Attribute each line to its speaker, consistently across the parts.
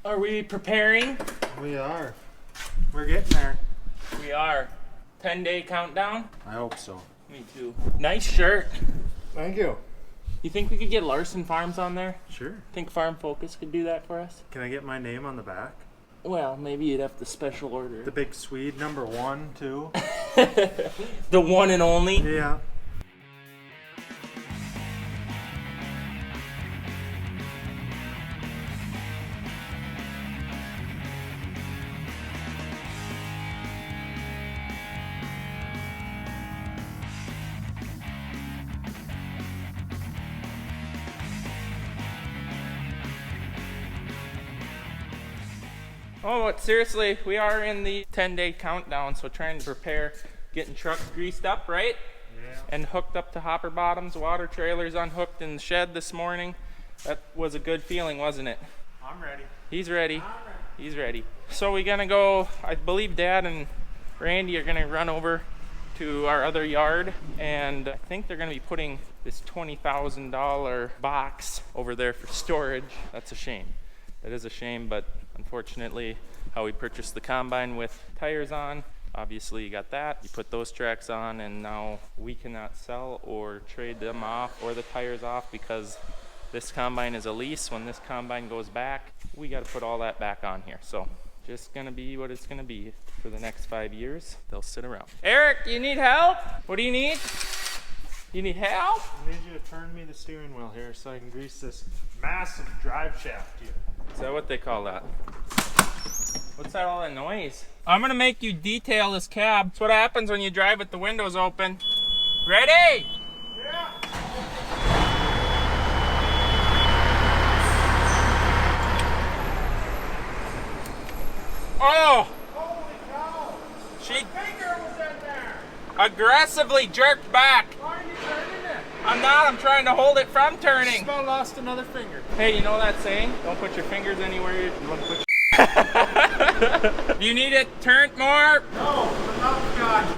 Speaker 1: Are we preparing?
Speaker 2: We are. We're getting there.
Speaker 1: We are. 10-day countdown?
Speaker 2: I hope so.
Speaker 1: Me too. Nice shirt.
Speaker 2: Thank you.
Speaker 1: You think we could get Larson Farms on there?
Speaker 2: Sure.
Speaker 1: Think Farm Focus could do that for us?
Speaker 2: Can I get my name on the back?
Speaker 1: Well, maybe you'd have to special order.
Speaker 2: The big Swede, number 1, 2.
Speaker 1: The one and only?
Speaker 2: Yeah.
Speaker 1: Oh, but seriously, we are in the 10-day countdown, so trying to prepare, getting trucks greased up, right?
Speaker 2: Yeah.
Speaker 1: And hooked up to hopper bottoms, water trailers unhooked in the shed this morning. That was a good feeling, wasn't it?
Speaker 2: I'm ready.
Speaker 1: He's ready. He's ready. So we're gonna go, I believe Dad and Randy are gonna run over to our other yard, and I think they're gonna be putting this $20,000 box over there for storage. That's a shame. That is a shame, but unfortunately, how we purchased the combine with tires on, obviously you got that. You put those tracks on, and now we cannot sell or trade them off or the tires off because this combine is a lease. When this combine goes back, we got to put all that back on here. So just gonna be what it's gonna be for the next 5 years. They'll sit around. Eric, you need help? What do you need? You need help?
Speaker 2: I need you to turn me the steering wheel here so I can grease this massive drive shaft here.
Speaker 1: Is that what they call that? What's that, all that noise? I'm gonna make you detail this cab. That's what happens when you drive with the windows open. Ready?
Speaker 2: Yeah.
Speaker 1: Oh!
Speaker 2: Holy cow!
Speaker 1: She
Speaker 2: Finger was in there!
Speaker 1: aggressively jerked back.
Speaker 2: Why are you turning it?
Speaker 1: I'm not, I'm trying to hold it from turning.
Speaker 2: Smell lost another finger.
Speaker 1: Hey, you know that saying? Don't put your fingers anywhere you want to put your Do you need it turned more?
Speaker 2: No, enough, God.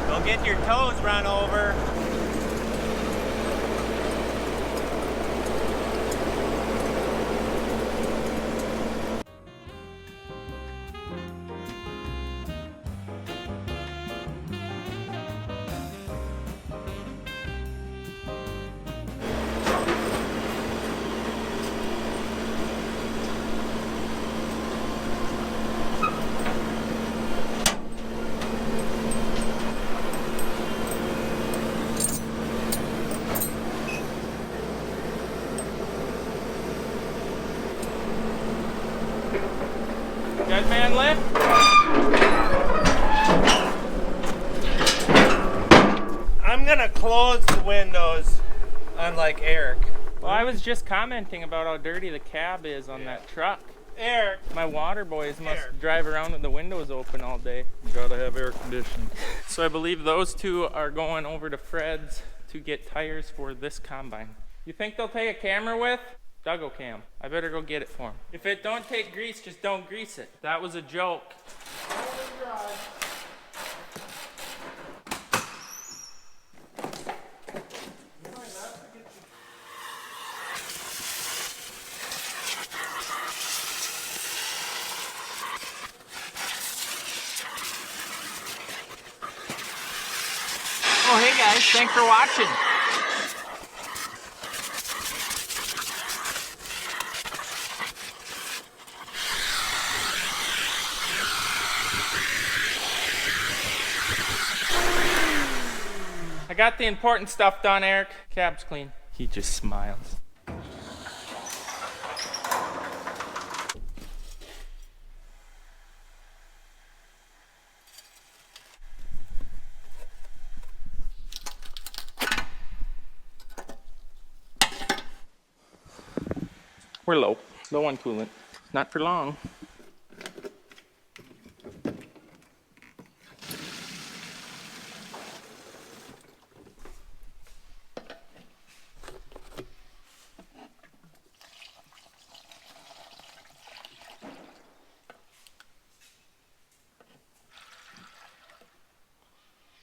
Speaker 3: Don't get your toes run over.
Speaker 1: Dead man lift?
Speaker 3: I'm gonna close the windows, unlike Eric.
Speaker 1: Well, I was just commenting about how dirty the cab is on that truck.
Speaker 3: Eric,
Speaker 1: My water boys must
Speaker 3: Eric.
Speaker 1: drive around with the windows open all day.
Speaker 2: Gotta have air conditioning.
Speaker 1: So I believe those two are going over to Fred's to get tires for this combine. You think they'll take a camera with? Duggo cam. I better go get it for them. If it don't take grease, just don't grease it. That was a joke. Oh, hey guys, thanks for watching. I got the important stuff done, Eric. Cab's clean. He just smiles. We're low on coolant. Not for long.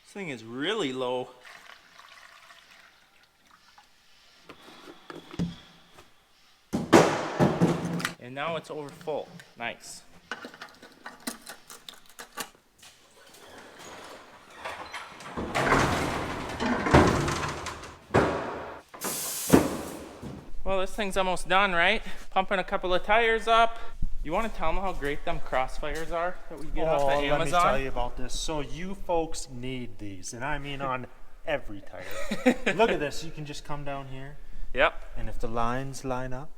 Speaker 1: This thing is really low. And now it's over full. Nice. Well, this thing's almost done, right? Pumping a couple of tires up. You want to tell them how great them crossfires are that we get off of Amazon?
Speaker 2: Let me tell you about this. So you folks need these, and I mean on every tire. Look at this. You can just come down here.
Speaker 1: Yep.
Speaker 2: And if the lines line up,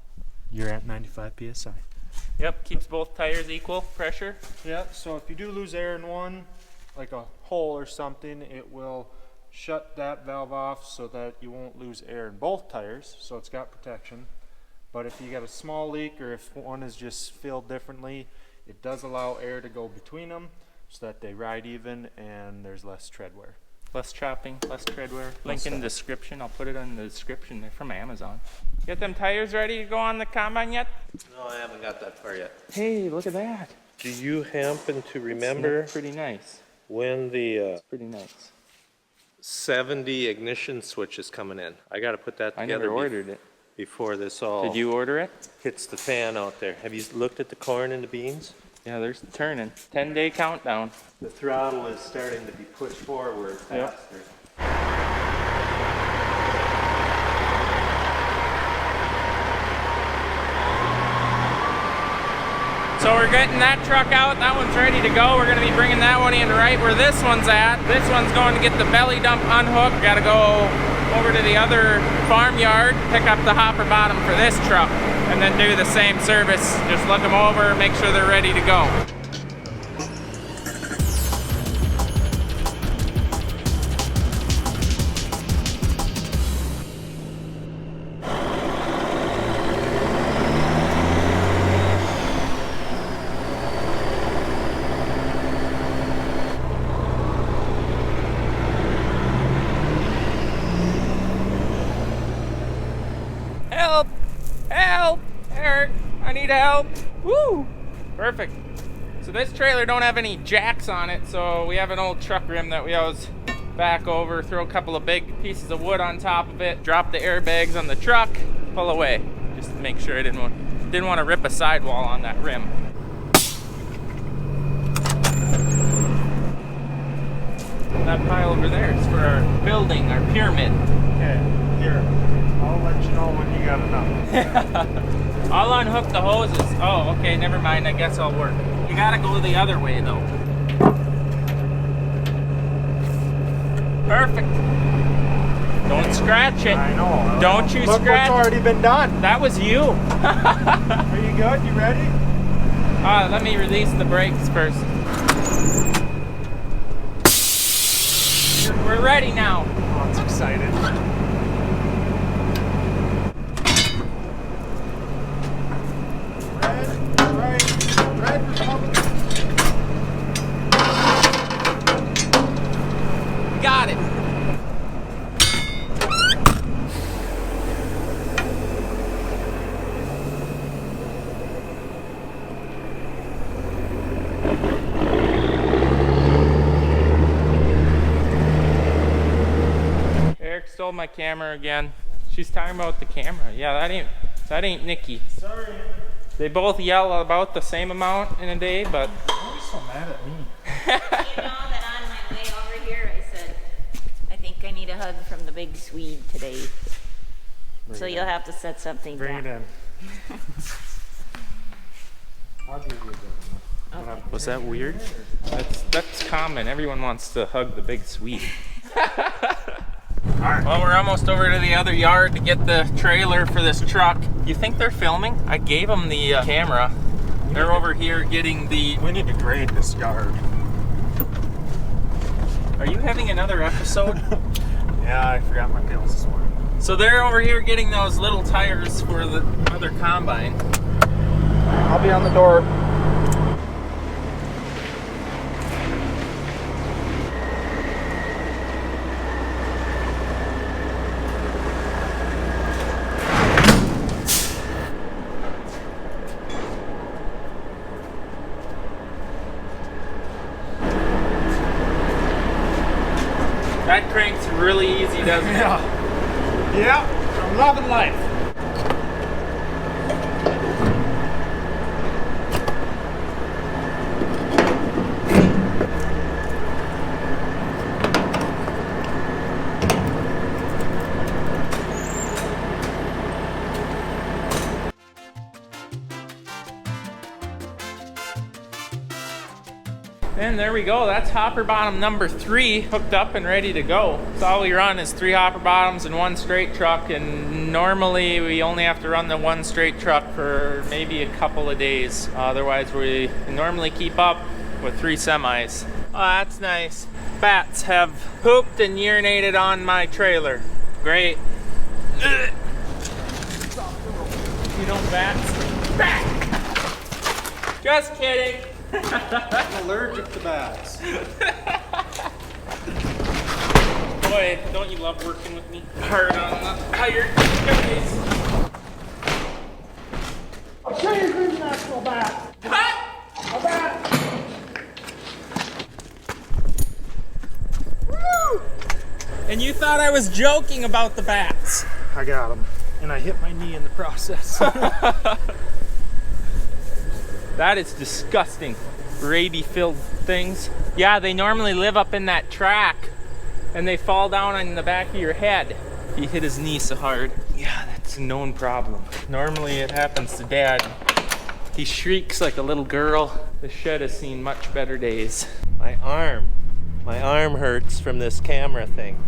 Speaker 2: you're at 95 psi.
Speaker 1: Yep, keeps both tires equal pressure.
Speaker 2: Yep, so if you do lose air in one, like a hole or something, it will shut that valve off so that you won't lose air in both tires, so it's got protection. But if you got a small leak or if one is just filled differently, it does allow air to go between them so that they ride even and there's less tread wear.
Speaker 1: Less chopping, less tread wear. Link in the description. I'll put it in the description. They're from Amazon. Get them tires ready to go on the combine yet?
Speaker 3: No, I haven't got that far yet.
Speaker 1: Hey, look at that.
Speaker 3: Do you happen to remember
Speaker 1: That's pretty nice.
Speaker 3: when the
Speaker 1: It's pretty nice.
Speaker 3: 70 ignition switch is coming in? I got to put that
Speaker 1: I
Speaker 3: together
Speaker 1: never ordered it.
Speaker 3: before this all
Speaker 1: Did you order it?
Speaker 3: hits the fan out there. Have you looked at the corn and the beans?
Speaker 1: Yeah, they're turning. 10-day countdown.
Speaker 3: The throttle is starting to be pushed forward
Speaker 1: Yep.
Speaker 3: faster.
Speaker 1: So we're getting that truck out. That one's ready to go. We're going to be bringing that one in right where this one's at. This one's going to get the belly dump unhooked. Got to go over to the other farmyard, pick up the hopper bottom for this truck, and then do the same service. Just look them over, make sure they're ready to go. Help! Help! Eric, I need help! Woo! Perfect. So this trailer don't have any jacks on it, so we have an old truck rim that we always back over, throw a couple of big pieces of wood on top of it, drop the airbags on the truck, pull away. Just to make sure I didn't want to rip a sidewall on that rim. That pile over there is for our building, our pyramid.
Speaker 2: Okay, here. I'll let you know when you got enough.
Speaker 1: I'll unhook the hoses. Oh, okay, never mind. I guess I'll work. You gotta go the other way, though. Perfect. Don't scratch it.
Speaker 2: I know.
Speaker 1: Don't you
Speaker 2: Look
Speaker 1: scratch.
Speaker 2: what's already been done.
Speaker 1: That was you.
Speaker 2: Are you good? You ready?
Speaker 1: Let me release the brakes first. We're ready now.
Speaker 2: Oh, it's excited. Red Republic.
Speaker 1: Got it. Eric stole my camera again. She's talking about the camera. Yeah, that ain't Nikki.
Speaker 2: Sorry.
Speaker 1: They both yell about the same amount in a day, but
Speaker 2: Why are you so mad at me?
Speaker 4: You know that on my way over here, I said, I think I need a hug from the big Swede today. So you'll have to set something
Speaker 2: Bring it
Speaker 4: down.
Speaker 2: in. I'll give you a good one.
Speaker 1: was that weird? That's common. Everyone wants to hug the big Swede. Well, we're almost over to the other yard to get the trailer for this truck. You think they're filming? I gave them the camera. They're over here getting the...
Speaker 2: We need to grade this yard.
Speaker 1: Are you having another episode?
Speaker 2: Yeah, I forgot my pills this morning.
Speaker 1: So they're over here getting those little tires for the other combine.
Speaker 2: I'll be on the door.
Speaker 1: That cranks really easy, doesn't it?
Speaker 2: Yeah. Yeah, I'm loving life.
Speaker 1: And there we go. That's hopper bottom number 3 hooked up and ready to go. So all we run is 3 hopper bottoms and 1 straight truck, and normally we only have to run the 1 straight truck for maybe a couple of days. Otherwise we normally keep up with 3 semis. Oh, that's nice. Bats have pooped and urinated on my trailer. Great. Ugh. You know bats? Bat! Just kidding.
Speaker 2: I'm allergic to bats.
Speaker 1: Boy, don't you love working with me? Hard on the hired guys.
Speaker 3: I'll show you who's an actual bat.
Speaker 1: What?
Speaker 3: A bat.
Speaker 1: Woo! And you thought I was joking about the bats.
Speaker 2: I got him. And I hit my knee in the process.
Speaker 1: That is disgusting. Rabies-filled things. Yeah, they normally live up in that track and they fall down on the back of your head. He hit his knee so hard. Yeah, that's a known problem. Normally it happens to Dad. He shrieks like a little girl. The shed has seen much better days.
Speaker 3: My arm hurts from this camera thing.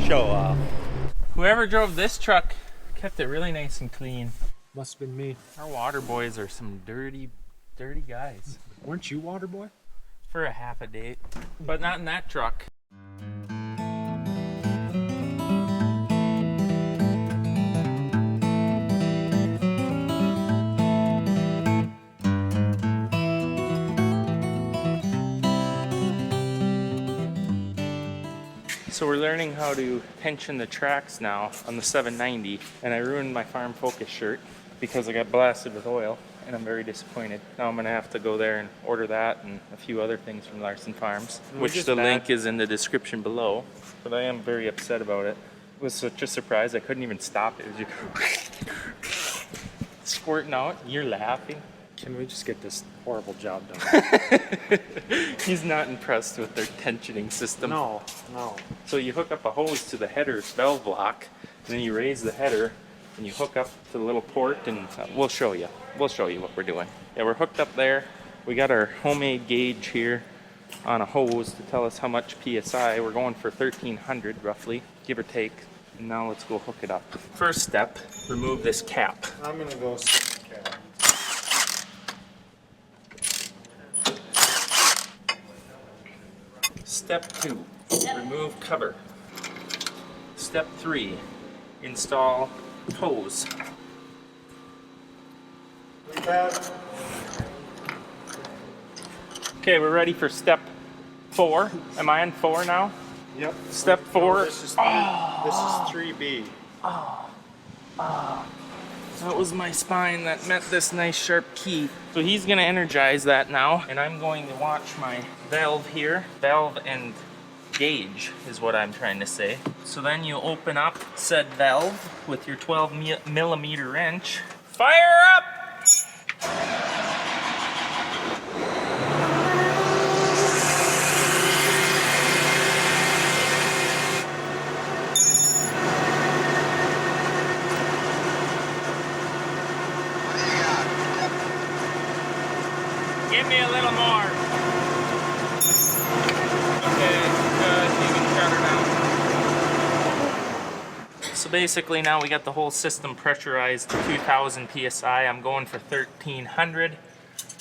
Speaker 3: Show off.
Speaker 1: Whoever drove this truck kept it really nice and clean.
Speaker 2: Must have been me.
Speaker 1: Our water boys are some dirty guys.
Speaker 2: Weren't you water boy?
Speaker 1: For a half a day, but not in that truck. So we're learning how to tension the tracks now on the 790, and I ruined my Farm Focus shirt because I got blasted with oil, and I'm very disappointed. Now I'm gonna have to go there and order that and a few other things from Larson Farms, which the link is in the description below, but I am very upset about it. It was such a surprise, I couldn't even stop it. It was just squirting out. You're laughing.
Speaker 2: Can we just get this horrible job done?
Speaker 1: He's not impressed with their tensioning system.
Speaker 2: No.
Speaker 1: So you hook up a hose to the header's valve block, and then you raise the header, and you hook up to the little port, and we'll show you what we're doing. Yeah, we're hooked up there. We got our homemade gauge here on a hose to tell us how much PSI. We're going for 1300 roughly, give or take. And now let's go hook it up. First step, remove this cap.
Speaker 2: I'm gonna go sit in the cab.
Speaker 1: Step 2, remove cover. Step 3, install hose. Okay, we're ready for step 4. Am I on 4 now?
Speaker 2: Yep.
Speaker 1: Step 4.
Speaker 2: No, this is 3B.
Speaker 1: That was my spine that met this nice sharp key. So he's gonna energize that now, and I'm going to watch my valve here. Valve and gauge is what I'm trying to say. So then you open up said valve with your 12mm wrench. Fire up! Give me a little more. Okay, good. You can shut her down. So basically now we got the whole system pressurized to 2000 PSI. I'm going for 1300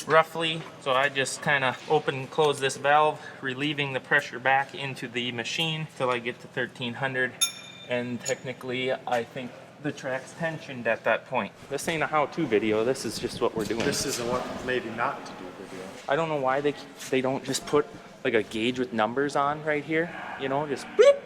Speaker 1: roughly. So I just kind of open and close this valve, relieving the pressure back into the machine till I get to 1300. And technically I think the track's tensioned at that point. This ain't a how-to video, this is just what we're doing.
Speaker 2: This is a what maybe not to do video.
Speaker 1: I don't know why they don't just put like a gauge with numbers on right here, you know, just boop,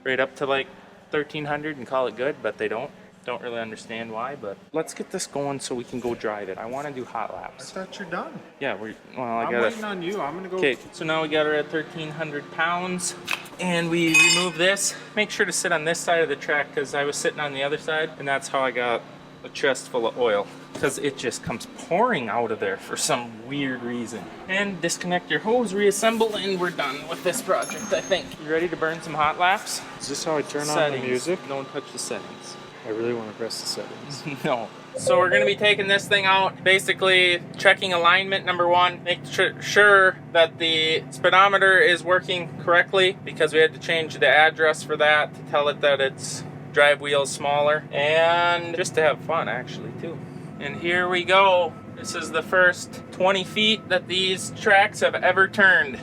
Speaker 1: right up to like 1300 and call it good, but they don't really understand why. But let's get this going so we can go drive it. I want to do hot
Speaker 2: I
Speaker 1: laps.
Speaker 2: thought you're done.
Speaker 1: Yeah,
Speaker 2: I'm waiting on you. I'm gonna go.
Speaker 1: Okay, so now we got her at 1300 pounds, and we remove this. Make sure to sit on this side of the track because I was sitting on the other side, and that's how I got a chest full of oil, because it just comes pouring out of there for some weird reason. And disconnect your hose, reassemble, and we're done with this project, I think. You ready to burn some hot laps?
Speaker 2: Is this how I turn on the
Speaker 1: Settings.
Speaker 2: music?
Speaker 1: Don't touch the settings.
Speaker 2: I really want to press the settings.
Speaker 1: No. So we're going to be taking this thing out, basically checking alignment, number one, make sure that the speedometer is working correctly, because we had to change the address for that to tell it that its drive wheel is smaller, and just to have fun actually too. And here we go. This is the first 20 feet that these tracks have ever turned.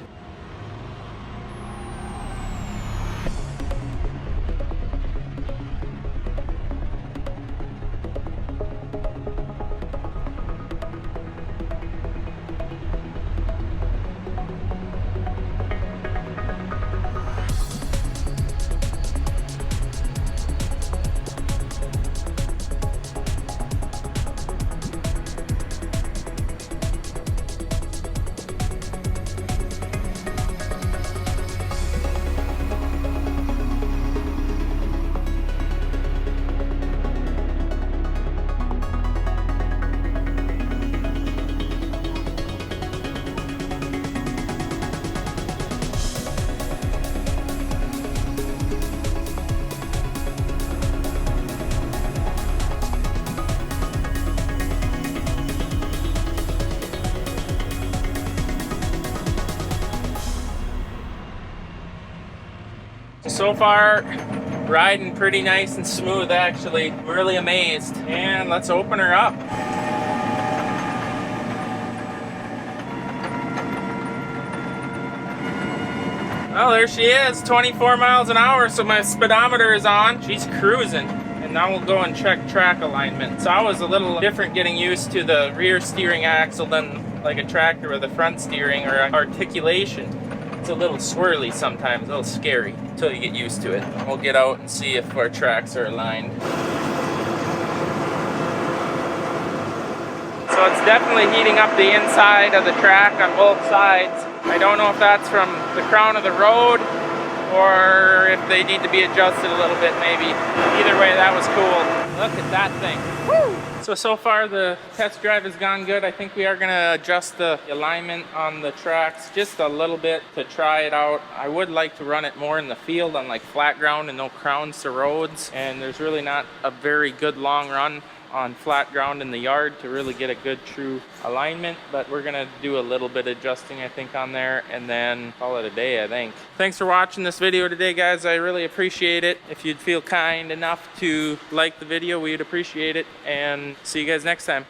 Speaker 1: So far, riding pretty nice and smooth actually. I'm really amazed. And let's open her up. Well, there she is, 24 miles an hour, so my speedometer is on. She's cruising. And now we'll go and check track alignment. So I was a little different getting used to the rear steering axle than like a tractor with the front steering or articulation. It's a little swirly sometimes, a little scary until you get used to it. We'll get out and see if our tracks are aligned. So it's definitely heating up the inside of the track on both sides. I don't know if that's from the crown of the road or if they need to be adjusted a little bit maybe. Either way, that was cool. Look at that thing. Woo! So far the test drive has gone good. I think we are gonna adjust the alignment on the tracks just a little bit to try it out. I would like to run it more in the field on like flat ground and no crowns to roads. And there's really not a very good long run on flat ground in the yard to really get a good true alignment, but we're gonna do a little bit adjusting I think on there and then call it a day I think. Thanks for watching this video today guys, I really appreciate it. If you'd feel kind enough to like the video, we'd appreciate it, and see you guys next time.